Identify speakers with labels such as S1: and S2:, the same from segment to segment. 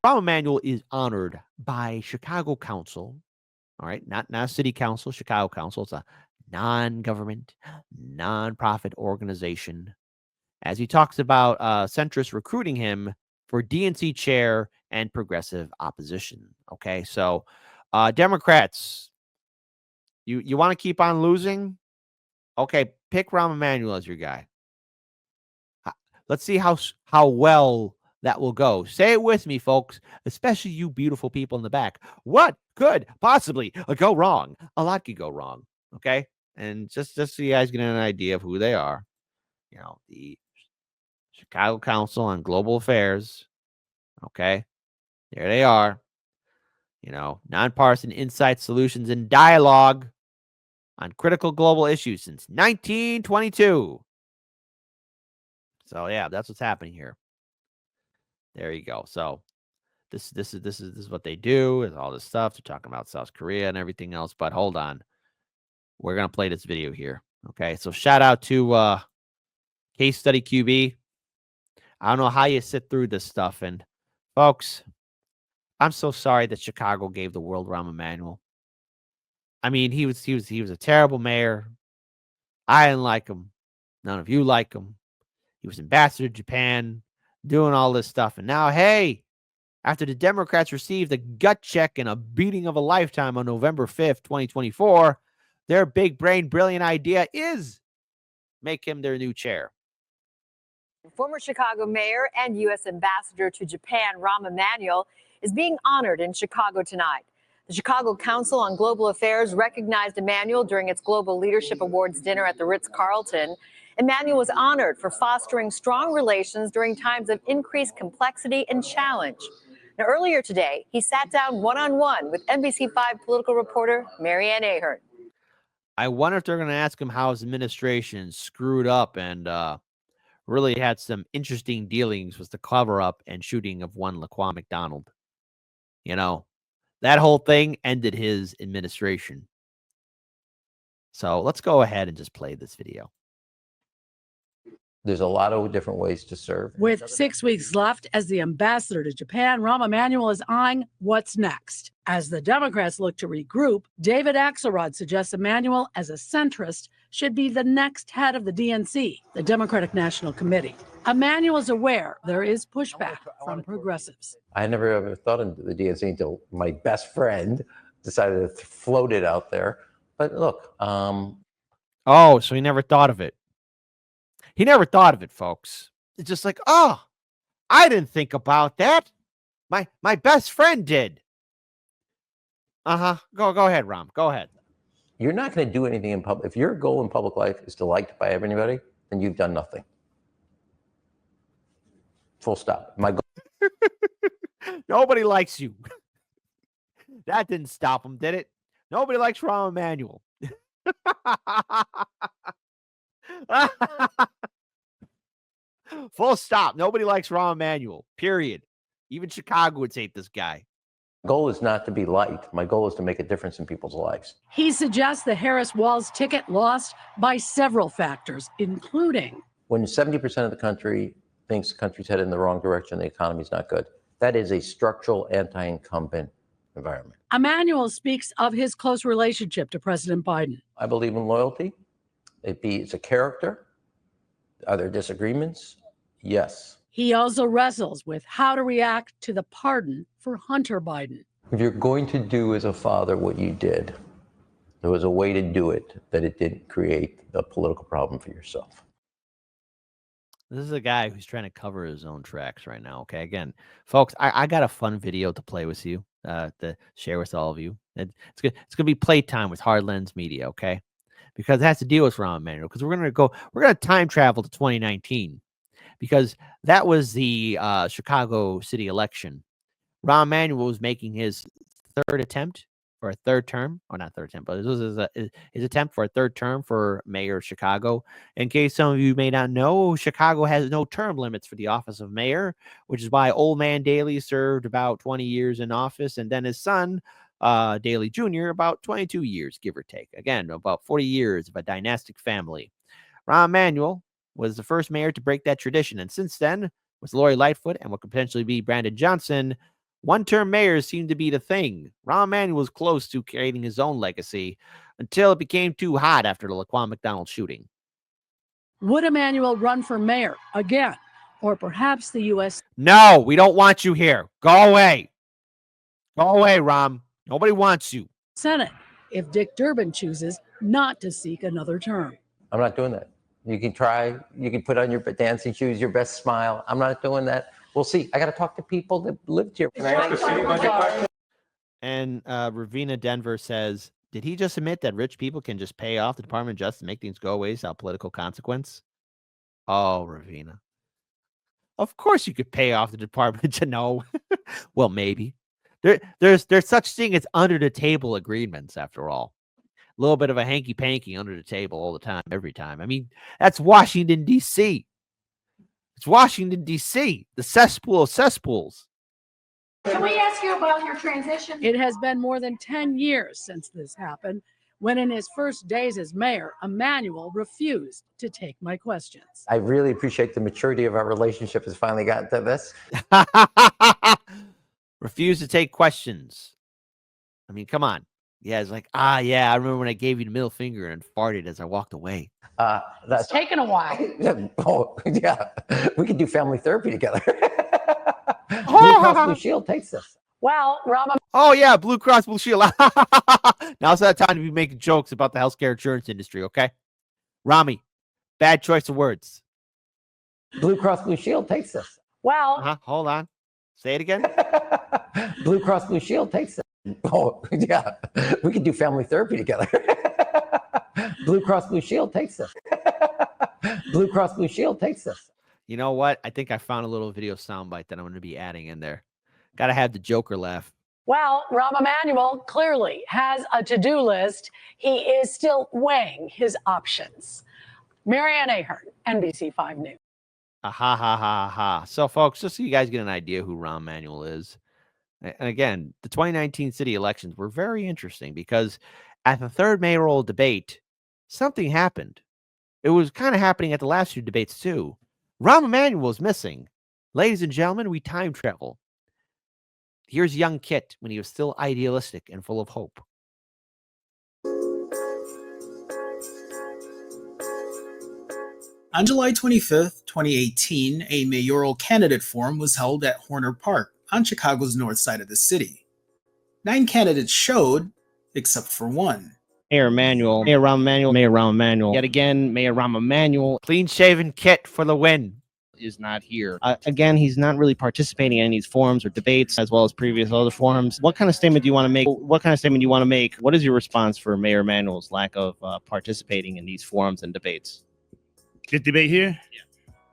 S1: Rahm Emanuel is honored by Chicago Council. All right, not city council, Chicago Council. It's a non-government, non-profit organization. As he talks about centrists recruiting him for DNC chair and progressive opposition. Okay, so Democrats, you want to keep on losing? Okay, pick Rahm Emanuel as your guy. Let's see how well that will go. Say it with me, folks, especially you beautiful people in the back. What could possibly go wrong? A lot could go wrong. Okay, and just so you guys get an idea of who they are, the Chicago Council on Global Affairs. Okay, there they are. Nonpartisan insight, solutions, and dialogue on critical global issues since 1922. So yeah, that's what's happening here. There you go. So this is what they do, and all this stuff. They're talking about South Korea and everything else. But hold on, we're gonna play this video here. Okay, so shout out to Case Study QB. I don't know how you sit through this stuff, and folks, I'm so sorry that Chicago gave the world Rahm Emanuel. I mean, he was a terrible mayor. I didn't like him. None of you like him. He was ambassador to Japan, doing all this stuff, and now, hey, after the Democrats received a gut check and a beating of a lifetime on November 5th, 2024, their big brain, brilliant idea is make him their new chair.
S2: Former Chicago mayor and U.S. ambassador to Japan, Rahm Emanuel, is being honored in Chicago tonight. The Chicago Council on Global Affairs recognized Emanuel during its Global Leadership Awards dinner at the Ritz-Carlton. Emanuel was honored for fostering strong relations during times of increased complexity and challenge. Now, earlier today, he sat down one-on-one with NBC5 political reporter Marianne Ahern.
S1: I wonder if they're going to ask him how his administration screwed up and really had some interesting dealings with the cover-up and shooting of one Laquan McDonald. That whole thing ended his administration. So let's go ahead and just play this video.
S3: There's a lot of different ways to serve.
S4: With 6 weeks left as the ambassador to Japan, Rahm Emanuel is eyeing what's next. As the Democrats look to regroup, David Axelrod suggests Emanuel, as a centrist, should be the next head of the DNC, the Democratic National Committee. Emanuel is aware there is pushback from progressives.
S3: I never ever thought of the DNC until my best friend decided to float it out there. But look,
S1: oh, so he never thought of it. He never thought of it, folks. It's just like, oh, I didn't think about that. My best friend did. Uh-huh. Go ahead, Rahm. Go ahead.
S3: You're not going to do anything in public. If your goal in public life is to liked by everybody, then you've done nothing. Full stop. My goal.
S1: Nobody likes you. That didn't stop him, did it? Nobody likes Rahm Emanuel. Full stop. Nobody likes Rahm Emanuel. Period. Even Chicago would hate this guy.
S3: Goal is not to be liked. My goal is to make a difference in people's lives.
S4: He suggests the Harris-Walz ticket lost by several factors, including
S3: when 70% of the country thinks the country's headed in the wrong direction, the economy's not good. That is a structural anti-incumbent environment.
S4: Emanuel speaks of his close relationship to President Biden.
S3: I believe in loyalty. It's a character. Are there disagreements? Yes.
S4: He also wrestles with how to react to the pardon for Hunter Biden.
S3: If you're going to do as a father what you did, there was a way to do it that it didn't create a political problem for yourself.
S1: This is a guy who's trying to cover his own tracks right now. Okay, again, folks, I got a fun video to play with you, to share with all of you. It's gonna be playtime with Hard Lens Media, okay? Because it has to deal with Rahm Emanuel. Because we're gonna time travel to 2019, because that was the Chicago city election. Rahm Emanuel was making his third attempt for a third term, or not third attempt, but this was his attempt for a third term for mayor of Chicago. In case some of you may not know, Chicago has no term limits for the office of mayor, which is why Old Man Daley served about 20 years in office, and then his son, Daley Jr., about 22 years, give or take. Again, about 40 years of a dynastic family. Rahm Emanuel was the first mayor to break that tradition, and since then, with Lori Lightfoot and what could potentially be Brandon Johnson, One-term mayors seemed to be the thing. Rahm Emanuel was close to creating his own legacy until it became too hot after the Laquan McDonald shooting.
S4: Would Emanuel run for mayor again? Or perhaps the U.S.
S1: No, we don't want you here. Go away. Go away, Rahm. Nobody wants you.
S4: Senate if Dick Durbin chooses not to seek another term?
S3: I'm not doing that. You can try. You can put on your dancing shoes, your best smile. I'm not doing that. We'll see. I got to talk to people that lived here.
S1: And Ravina Denver says, did he just admit that rich people can just pay off the Department of Justice to make things go away without political consequence? Oh, Ravina. Of course you could pay off the department to know. Well, maybe. There's such thing as under the table agreements, after all. A little bit of a hanky-panky under the table all the time, every time. I mean, that's Washington, D.C. It's Washington, D.C., the cesspool of cesspools.
S5: Can we ask you about your transition?
S4: It has been more than 10 years since this happened, when in his first days as mayor, Emanuel refused to take my questions.
S3: I really appreciate the maturity of our relationship has finally gotten to this.
S1: Refuse to take questions. I mean, come on. Yeah, it's like, yeah, I remember when I gave you the middle finger and farted as I walked away.
S3: That's
S5: Taken a while.
S3: Oh, yeah. We could do family therapy together. Blue Cross Blue Shield takes this.
S5: Well, Rahm
S1: Oh, yeah, Blue Cross Blue Shield. Now's that time to be making jokes about the healthcare insurance industry, okay? Rami, bad choice of words.
S3: Blue Cross Blue Shield takes this.
S5: Well,
S1: Hold on. Say it again.
S3: Blue Cross Blue Shield takes this. Oh, yeah. We could do family therapy together. Blue Cross Blue Shield takes this. Blue Cross Blue Shield takes this.
S1: You know what? I think I found a little video soundbite that I'm going to be adding in there. Got to have the Joker laugh.
S5: well, Rahm Emanuel clearly has a to-do list. He is still weighing his options. Marianne Ahern, NBC5 News.
S1: Ha. So, folks, just so you guys get an idea who Rahm Emanuel is. And again, the 2019 city elections were very interesting because at the third mayoral debate, something happened. It was kind of happening at the last two debates, too. Rahm Emanuel is missing. Ladies and gentlemen, we time travel. Here's young Kit when he was still idealistic and full of hope.
S6: On July 25th, 2018, a mayoral candidate forum was held at Horner Park on Chicago's north side of the city. 9 candidates showed, except for one.
S7: Mayor Rahm Emanuel. Yet again, Mayor Rahm Emanuel
S1: Clean-shaven Kit for the win.
S7: is not here. Again, he's not really participating in these forums or debates as well as previous other forums. What kind of statement do you want to make? What is your response for Mayor Emanuel's lack of participating in these forums and debates?
S8: This debate here? Yeah.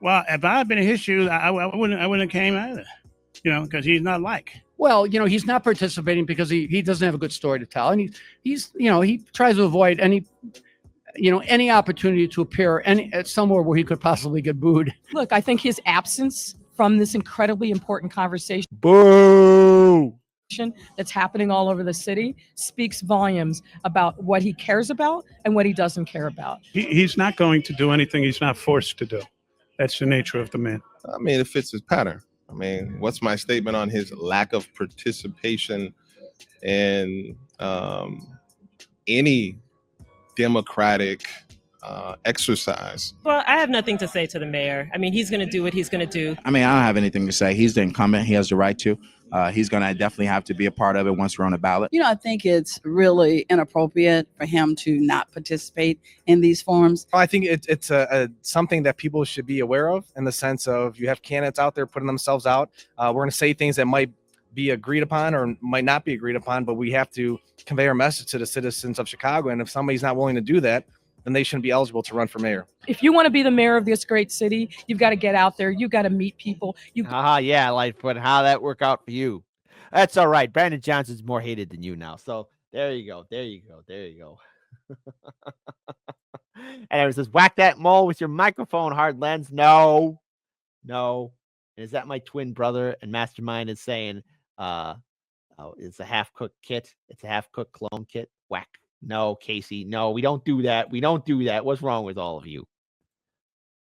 S8: Well, if I had been in his shoes, I wouldn't have came either. Because he's not like.
S9: Well, he's not participating because he doesn't have a good story to tell, and he tries to avoid any opportunity to appear at somewhere where he could possibly get booed.
S10: Look, I think his absence from this incredibly important conversation
S1: Boo!
S10: that's happening all over the city speaks volumes about what he cares about and what he doesn't care about.
S8: He's not going to do anything he's not forced to do. That's the nature of the man.
S11: I mean, it fits his pattern. I mean, what's my statement on his lack of participation in any democratic exercise?
S12: Well, I have nothing to say to the mayor. I mean, he's going to do what he's going to do.
S13: I mean, I don't have anything to say. He's the incumbent. He has the right to. He's going to definitely have to be a part of it once we're on the ballot.
S14: I think it's really inappropriate for him to not participate in these forums.
S15: I think it's something that people should be aware of, in the sense of you have candidates out there putting themselves out. We're going to say things that might be agreed upon or might not be agreed upon, but we have to convey our message to the citizens of Chicago. And if somebody's not willing to do that, then they shouldn't be eligible to run for mayor.
S10: If you want to be the mayor of this great city, you've got to get out there. You've got to meet people.
S1: Yeah, but how that work out for you? That's all right. Brandon Johnson's more hated than you now. So there you go. And it says, whack that mole with your microphone, hard lens. No. And is that my twin brother? And Mastermind is saying, it's a half-cooked kit. It's a half-cooked clone kit. Whack. No, Casey. No, we don't do that. What's wrong with all of you?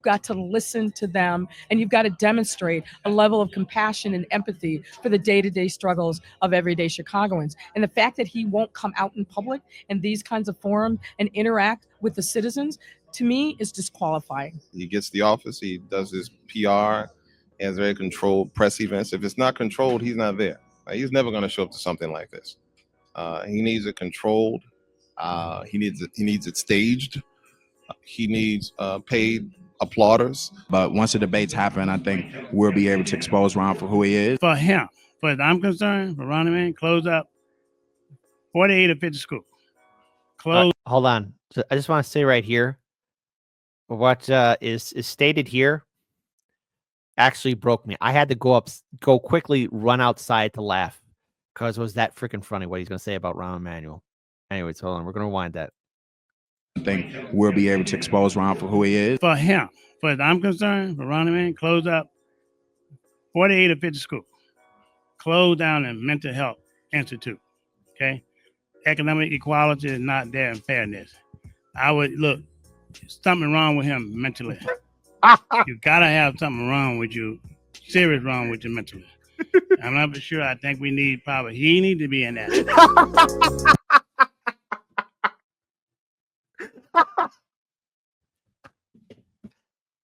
S10: got to listen to them, and you've got to demonstrate a level of compassion and empathy for the day-to-day struggles of everyday Chicagoans. And the fact that he won't come out in public in these kinds of forums and interact with the citizens, to me, is disqualifying.
S11: He gets the office, he does his PR, he has very controlled press events. If it's not controlled, he's not there. He's never going to show up to something like this. He needs it controlled. He needs it staged. He needs paid applauders.
S13: But once the debates happen, I think we'll be able to expose Rahm for who he is.
S8: For him, as I'm concerned, for Rahm Emanuel, close up 48 or 50 school. Close.
S1: Hold on. So I just want to say right here, what is stated here actually broke me. I had to go quickly, run outside to laugh because it was that freaking funny what he's going to say about Rahm Emanuel. Anyways, hold on. We're going to rewind that.
S13: I think we'll be able to expose Rahm for who he is.
S8: For him, as I'm concerned, for Rahm Emanuel, close up 48 or 50 school. Close down a mental health institute. Okay? Economic equality is not there in fairness. I would look, something wrong with him mentally. You gotta have something wrong with you, serious wrong with you mentally. I'm not for sure. I think we need he need to be in that.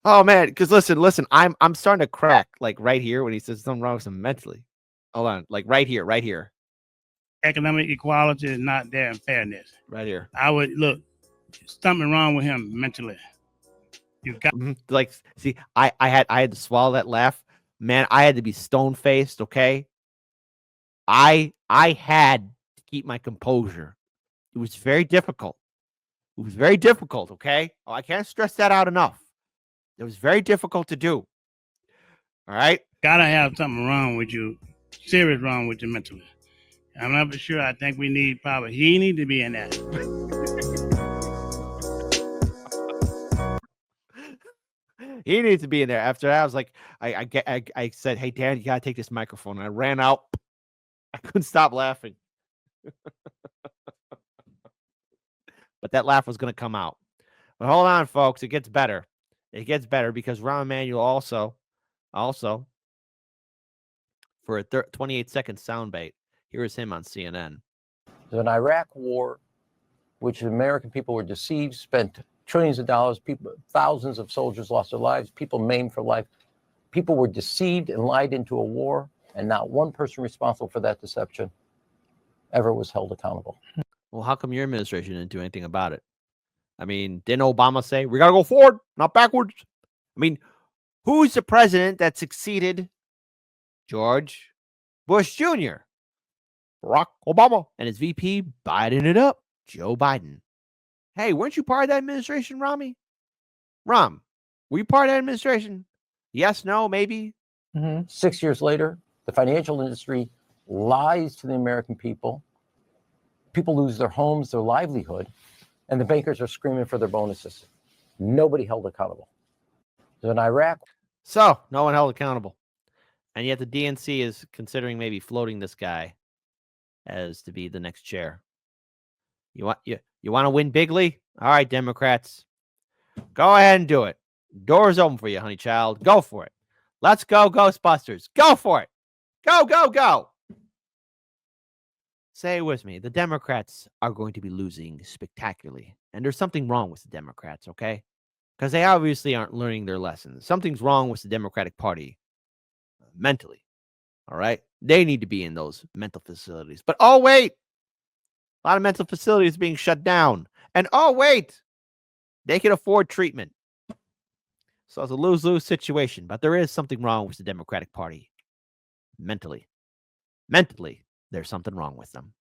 S1: Oh man, because listen, I'm starting to crack like right here when he says something wrong with him mentally. Hold on, like right here.
S8: Economic equality is not there in fairness.
S1: Right here.
S8: I would look, something wrong with him mentally. You got
S1: like, see, I had to swallow that laugh, man. I had to be stone faced. Okay, I had to keep my composure. It was very difficult. Okay, oh, I can't stress that out enough. It was very difficult to do. All right,
S8: gotta have something wrong with you, serious wrong with you mentally. I'm not for sure. I think we need he need to be in that.
S1: He needs to be in there. After that, I was like, I said, "Hey, Dan, you gotta take this microphone." And I ran out. I couldn't stop laughing, but that laugh was gonna come out. But hold on, folks, it gets better. It gets better because Rahm Emanuel also, for a 28-second soundbite, here is him on CNN.
S3: There's an Iraq war, which the American people were deceived, spent trillions of dollars, thousands of soldiers lost their lives, people maimed for life. People were deceived and lied into a war, and not one person responsible for that deception ever was held accountable.
S1: Well, how come your administration didn't do anything about it? I mean, didn't Obama say, we got to go forward, not backwards? I mean, who's the president that succeeded George Bush Jr.? Barack Obama. And his VP Biden it up, Joe Biden. Hey, weren't you part of that administration, Rahm? Were you part of that administration? Yes, no, maybe?
S3: 6 years later, the financial industry lies to the American people. People lose their homes, their livelihood, and the bankers are screaming for their bonuses. Nobody held accountable. There's an Iraq.
S1: So, no one held accountable. And yet the DNC is considering maybe floating this guy as to be the next chair. You want to win bigly? All right, Democrats. Go ahead and do it. Door's open for you, honey child. Go for it. Let's go, Ghostbusters. Go for it. Go, go, go. Say it with me. The Democrats are going to be losing spectacularly. And there's something wrong with the Democrats, okay? Because they obviously aren't learning their lessons. Something's wrong with the Democratic Party mentally, all right? They need to be in those mental facilities. But, oh, wait. A lot of mental facilities being shut down. And, oh, wait. They can afford treatment. So it's a lose-lose situation. But there is something wrong with the Democratic Party mentally. Mentally, there's something wrong with them.